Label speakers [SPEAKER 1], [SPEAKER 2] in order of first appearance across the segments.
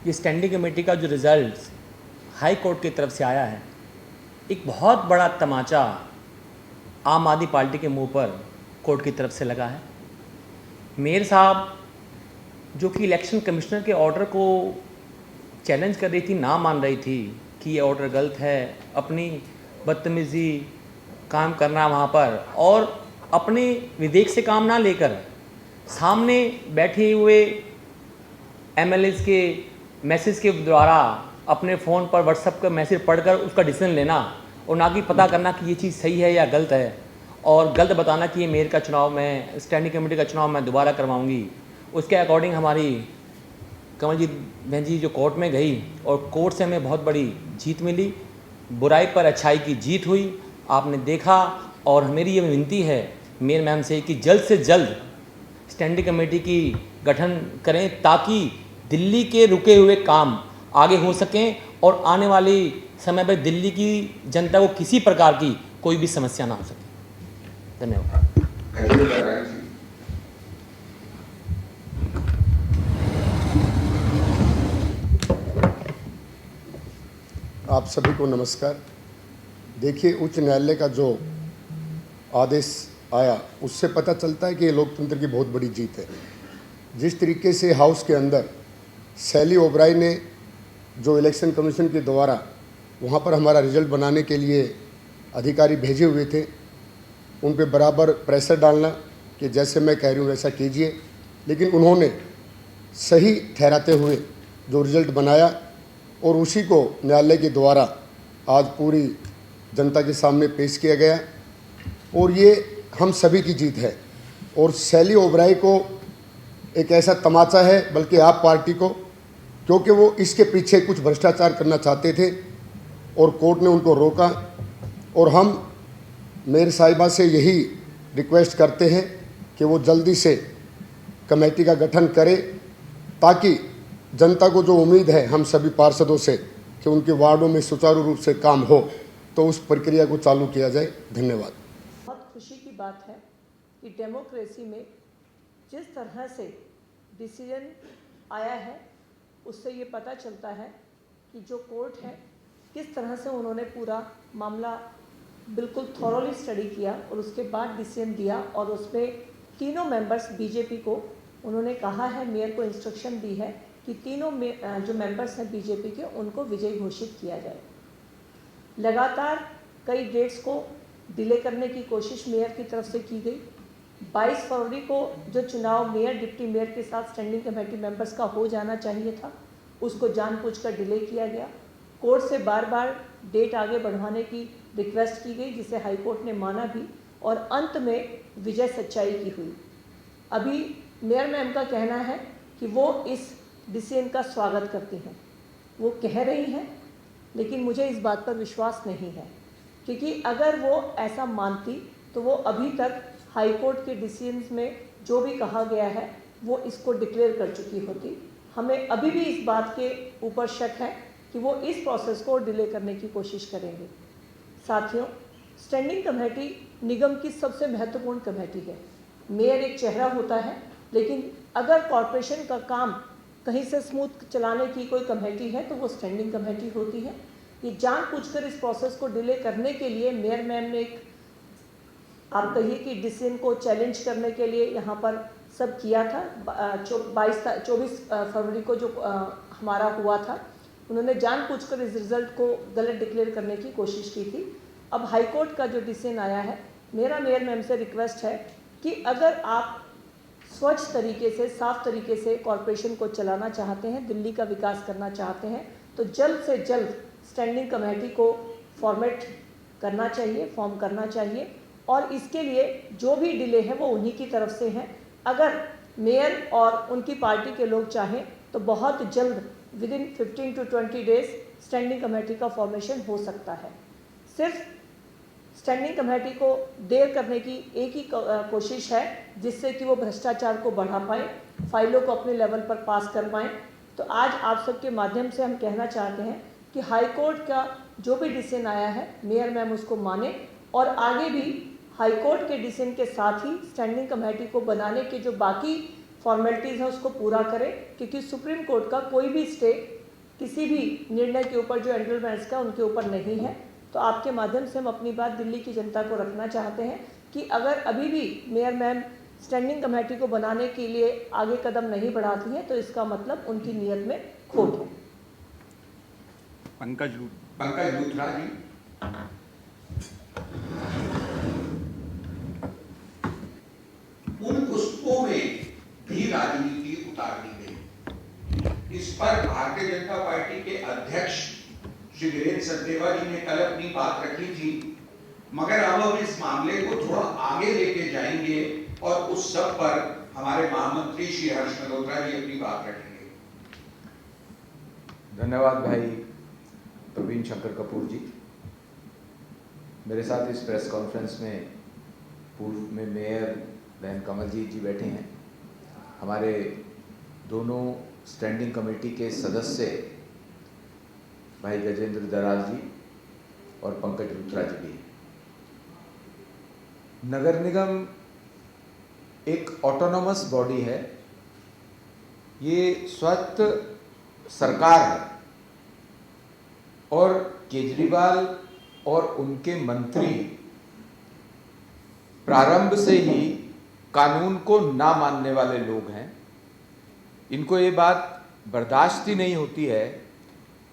[SPEAKER 1] ये standing committee का जो रिज़ल्ट हाई कोर्ट की तरफ से आया है, एक बहुत बड़ा तमाचा आम आदमी पार्टी के मुंह पर कोर्ट की तरफ से लगा है। मेयर साहब जो कि इलेक्शन कमिश्नर के ऑर्डर को चैलेंज कर रही थी, ना मान रही थी कि ये ऑर्डर गलत है, अपनी बदतमीज़ी काम करना वहाँ पर और अपने विवेक से काम ना लेकर सामने बैठे हुए एमएलएस के मैसेज के द्वारा अपने फ़ोन पर व्हाट्सएप का मैसेज पढ़कर उसका डिसीजन लेना और ना कि पता करना कि ये चीज़ सही है या गलत है, और गलत बताना कि ये मेयर का चुनाव मैं स्टैंडिंग कमेटी का चुनाव मैं दोबारा करवाऊंगी। उसके अकॉर्डिंग हमारी कमलजीत बहन जी जो कोर्ट में गई और कोर्ट से हमें बहुत बड़ी जीत मिली, बुराई पर अच्छाई की जीत हुई, आपने देखा। और मेरी ये विनती है मेयर मैम से कि जल्द से जल्द स्टैंडिंग कमेटी की गठन करें ताकि दिल्ली के रुके हुए काम आगे हो सकें और आने वाली समय में दिल्ली की जनता को किसी प्रकार की कोई भी समस्या ना हो सके। धन्यवाद।
[SPEAKER 2] आप सभी को नमस्कार। देखिए, उच्च न्यायालय का जो आदेश आया उससे पता चलता है कि ये लोकतंत्र की बहुत बड़ी जीत है। जिस तरीके से हाउस के अंदर सैली ओबराय ने जो इलेक्शन कमीशन के द्वारा वहाँ पर हमारा रिजल्ट बनाने के लिए अधिकारी भेजे हुए थे, उन पे बराबर प्रेशर डालना कि जैसे मैं कह रही हूँ वैसा कीजिए, लेकिन उन्होंने सही ठहराते हुए जो रिजल्ट बनाया और उसी को न्यायालय के द्वारा आज पूरी जनता के सामने पेश किया गया और ये हम सभी की जीत है। और सैली ओबराय को एक ऐसा तमाचा है, बल्कि आप पार्टी को, क्योंकि वो इसके पीछे कुछ भ्रष्टाचार करना चाहते थे और कोर्ट ने उनको रोका। और हम मेयर साहिबा से यही रिक्वेस्ट करते हैं कि वो जल्दी से कमेटी का गठन करे ताकि जनता को जो उम्मीद है हम सभी पार्षदों से कि उनके वार्डों में सुचारू रूप से काम हो, तो उस प्रक्रिया को चालू किया जाए। धन्यवाद।
[SPEAKER 3] बहुत खुशी की बात है कि डेमोक्रेसी में जिस तरह से डिसीजन आया है उससे ये पता चलता है कि जो कोर्ट है किस तरह से उन्होंने पूरा मामला बिल्कुल थॉरोली स्टडी किया और उसके बाद डिसीजन दिया। और उसमें तीनों मेंबर्स बीजेपी को उन्होंने कहा है, मेयर को इंस्ट्रक्शन दी है कि तीनों जो मेंबर्स हैं बीजेपी के उनको विजयी घोषित किया जाए। लगातार कई डेट्स को डिले करने की कोशिश मेयर की तरफ से की गई। 22 फरवरी को जो चुनाव मेयर डिप्टी मेयर के साथ स्टैंडिंग कमेटी मेंबर्स का हो जाना चाहिए था, उसको जानबूझकर डिले किया गया। कोर्ट से बार बार डेट आगे बढ़वाने की रिक्वेस्ट की गई, जिसे हाई कोर्ट ने माना भी और अंत में विजय सच्चाई की हुई। अभी मेयर मैम का कहना है कि वो इस डिसीजन का स्वागत करती हैं, वो कह रही हैं, लेकिन मुझे इस बात पर विश्वास नहीं है, क्योंकि अगर वो ऐसा मानती तो वो अभी तक हाई कोर्ट के डिसीजंस में जो भी कहा गया है वो इसको डिक्लेयर कर चुकी होती। हमें अभी भी इस बात के ऊपर शक है कि वो इस प्रोसेस को डिले करने की कोशिश करेंगे। साथियों, स्टैंडिंग कमेटी निगम की सबसे महत्वपूर्ण कमेटी है। मेयर एक चेहरा होता है, लेकिन अगर कॉरपोरेशन का काम कहीं से स्मूथ चलाने की कोई कमेटी है तो वो स्टैंडिंग कमेटी होती है। ये जानबूझकर इस प्रोसेस को डिले करने के लिए मेयर मैम ने एक, आप कहिए कि डिसीजन को चैलेंज करने के लिए यहाँ पर सब किया था। 24 फरवरी को जो हमारा हुआ था, उन्होंने जानबूझकर इस रिज़ल्ट को गलत डिक्लेयर करने की कोशिश की थी। अब हाई कोर्ट का जो डिसीजन आया है, मेरा मेयर मैम से रिक्वेस्ट है कि अगर आप स्वच्छ तरीके से, साफ तरीके से कॉरपोरेशन को चलाना चाहते हैं, दिल्ली का विकास करना चाहते हैं, तो जल्द से जल्द स्टैंडिंग कमेटी को फॉर्मेट करना चाहिए, फॉर्म करना चाहिए। और इसके लिए जो भी डिले है वो उन्हीं की तरफ से है। अगर मेयर और उनकी पार्टी के लोग चाहें तो बहुत जल्द within 15 to 20 days standing committee का फॉर्मेशन हो सकता है। सिर्फ स्टैंडिंग कमेटी को देर करने की एक ही कोशिश है, जिससे कि वो भ्रष्टाचार को बढ़ा पाएँ, फाइलों को अपने लेवल पर पास कर पाएँ। तो आज आप सबके माध्यम से हम कहना चाहते हैं कि हाई कोर्ट का जो भी डिसीजन आया है, मेयर मैम उसको माने और आगे भी हाई कोर्ट के डिसीजन के साथ ही स्टैंडिंग कमेटी को बनाने के जो बाकी फॉर्मेलिटीज़ है उसको पूरा करें, क्योंकि सुप्रीम कोर्ट का कोई भी स्टे किसी भी निर्णय के ऊपर जो एंडलमेंट्स का उनके ऊपर नहीं है। तो आपके माध्यम से हम अपनी बात दिल्ली की जनता को रखना चाहते हैं कि अगर अभी भी मेयर मैम स्टैंडिंग कमेटी को बनाने के लिए आगे कदम नहीं बढ़ाती हैं तो इसका मतलब उनकी नीयत में खोट है।
[SPEAKER 4] पंकज लूथरा जी।
[SPEAKER 5] उन पुष्पों में भी राजनीति उतार दी गई। इस पर भारतीय जनता पार्टी के अध्यक्ष श्री वीरेंद्र सचदेवा जी ने कल अपनी बात रखी थी, मगर अब हम इस मामले को थोड़ा आगे लेके जाएंगे और उस सब पर हमारे महामंत्री श्री हर्ष मल्होत्रा जी अपनी बात रखेंगे।
[SPEAKER 6] धन्यवाद भाई प्रवीण शंकर कपूर जी। मेरे साथ इस प्रेस कॉन्फ्रेंस में पूर्व में मेयर बहन कमलजीत जी बैठे हैं, हमारे दोनों स्टैंडिंग कमेटी के सदस्य भाई गजेंद्र दराज जी और पंकज लूथरा जी भी। नगर निगम एक ऑटोनॉमस बॉडी है, ये स्वत सरकार है और केजरीवाल और उनके मंत्री प्रारंभ से ही कानून को ना मानने वाले लोग हैं। इनको ये बात बर्दाश्त ही नहीं होती है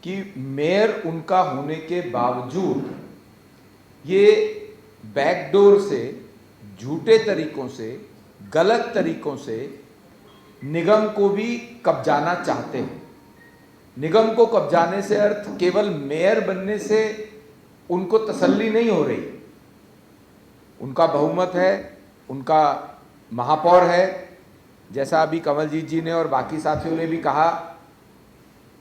[SPEAKER 6] कि मेयर उनका होने के बावजूद ये बैकडोर से, झूठे तरीकों से, गलत तरीकों से निगम को भी कब्जाना चाहते हैं। निगम को कब्जाने से अर्थ केवल मेयर बनने से उनको तसल्ली नहीं हो रही। उनका बहुमत है, उनका महापौर है, जैसा अभी कमलजीत जी ने और बाकी साथियों ने भी कहा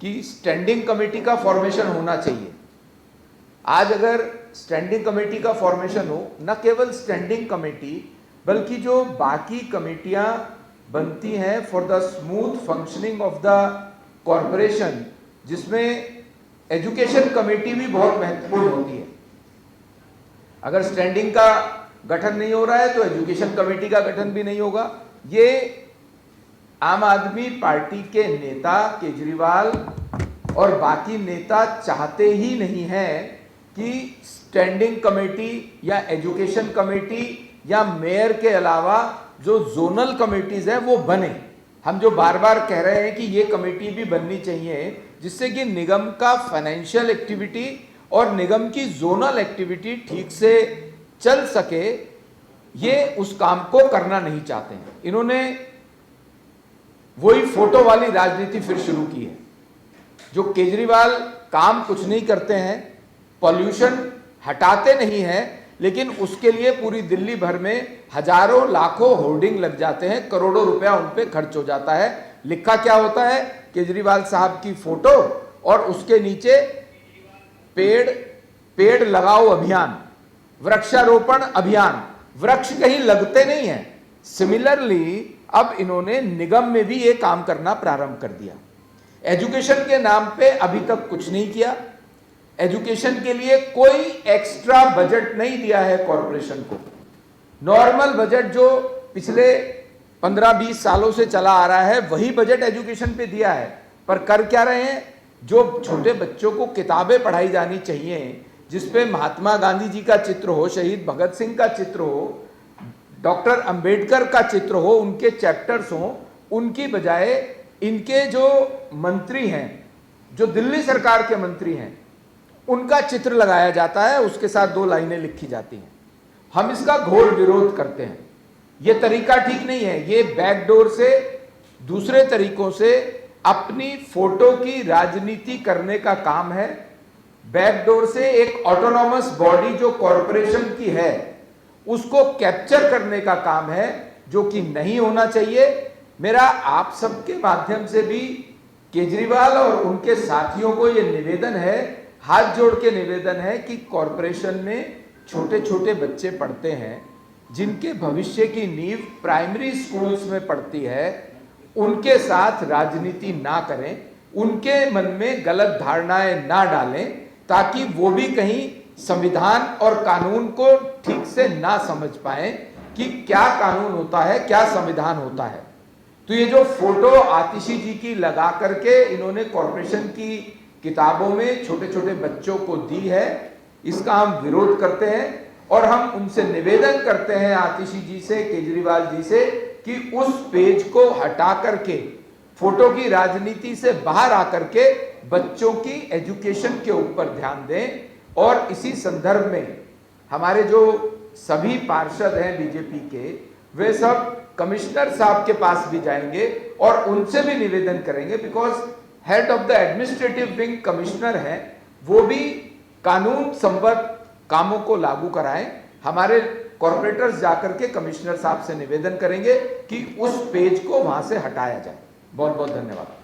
[SPEAKER 6] कि स्टैंडिंग कमेटी का फॉर्मेशन होना चाहिए। आज अगर स्टैंडिंग कमेटी का फॉर्मेशन हो, न केवल स्टैंडिंग कमेटी बल्कि जो बाकी कमेटियां बनती हैं for the smooth functioning of the corporation, जिसमें एजुकेशन कमेटी भी बहुत महत्वपूर्ण होती है। अगर स्टैंडिंग का गठन नहीं हो रहा है तो एजुकेशन कमेटी का गठन भी नहीं होगा। ये आम आदमी पार्टी के नेता केजरीवाल और बाकी नेता चाहते ही नहीं हैं कि स्टैंडिंग कमेटी या एजुकेशन कमेटी या मेयर के अलावा जो जोनल कमेटीज हैं वो बने। हम जो बार बार कह रहे हैं कि ये कमेटी भी बननी चाहिए, जिससे कि निगम का फाइनेंशियल एक्टिविटी और निगम की जोनल एक्टिविटी ठीक से चल सके, ये उस काम को करना नहीं चाहते हैं। इन्होंने वही फोटो वाली राजनीति फिर शुरू की है। जो केजरीवाल काम कुछ नहीं करते हैं, पॉल्यूशन हटाते नहीं हैं, लेकिन उसके लिए पूरी दिल्ली भर में हजारों लाखों होर्डिंग लग जाते हैं, करोड़ों रुपया उन पे खर्च हो जाता है। लिखा क्या होता है? केजरीवाल साहब की फोटो और उसके नीचे पेड़ लगाओ अभियान, वृक्षारोपण अभियान। वृक्ष कहीं लगते नहीं हैं। सिमिलरली अब इन्होंने निगम में भी ये काम करना प्रारंभ कर दिया। एजुकेशन के नाम पे अभी तक कुछ नहीं किया। एजुकेशन के लिए कोई एक्स्ट्रा बजट नहीं दिया है कॉरपोरेशन को। नॉर्मल बजट जो पिछले 15-20 सालों से चला आ रहा है वही बजट एजुकेशन पे दिया है। पर कर क्या रहे हैं? जो छोटे बच्चों को किताबें पढ़ाई जानी चाहिए, जिसपे महात्मा गांधी जी का चित्र हो, शहीद भगत सिंह का चित्र हो, डॉक्टर अंबेडकर का चित्र हो, उनके चैप्टर्स हो, उनकी बजाय इनके जो मंत्री हैं, जो दिल्ली सरकार के मंत्री हैं, उनका चित्र लगाया जाता है, उसके साथ 2 लाइनें लिखी जाती हैं। हम इसका घोर विरोध करते हैं। यह तरीका ठीक नहीं है। ये बैकडोर से, दूसरे तरीकों से अपनी फोटो की राजनीति करने का काम है। बैकडोर से एक ऑटोनॉमस बॉडी जो कॉरपोरेशन की है उसको कैप्चर करने का काम है, जो कि नहीं होना चाहिए। मेरा आप सबके माध्यम से भी केजरीवाल और उनके साथियों को यह निवेदन है, हाथ जोड़ के निवेदन है कि कॉरपोरेशन में छोटे छोटे बच्चे पढ़ते हैं, जिनके भविष्य की नींव प्राइमरी स्कूल्स में पड़ती है, उनके साथ राजनीति ना करें, उनके मन में गलत धारणाएं ना डालें, ताकि वो भी कहीं संविधान और कानून को ठीक से ना समझ पाए कि क्या कानून होता है, क्या संविधान होता है। तो ये जो फोटो आतिशी जी की लगा करके इन्होंने कॉरपोरेशन की किताबों में छोटे छोटे बच्चों को दी है, इसका हम विरोध करते हैं और हम उनसे निवेदन करते हैं आतिशी जी से, केजरीवाल जी से, कि उस पेज को हटा करके फोटो की राजनीति से बाहर आकर के बच्चों की एजुकेशन के ऊपर ध्यान दें। और इसी संदर्भ में हमारे जो सभी पार्षद हैं बीजेपी के, वे सब कमिश्नर साहब के पास भी जाएंगे और उनसे भी निवेदन करेंगे, because head of the administrative wing commissioner है, वो भी कानून संबद्ध कामों को लागू कराएं। हमारे कॉर्पोरेटर्स जाकर के कमिश्नर साहब से निवेदन करेंगे कि उस पेज को वहां से हटाया जाए। बहुत बहुत धन्यवाद।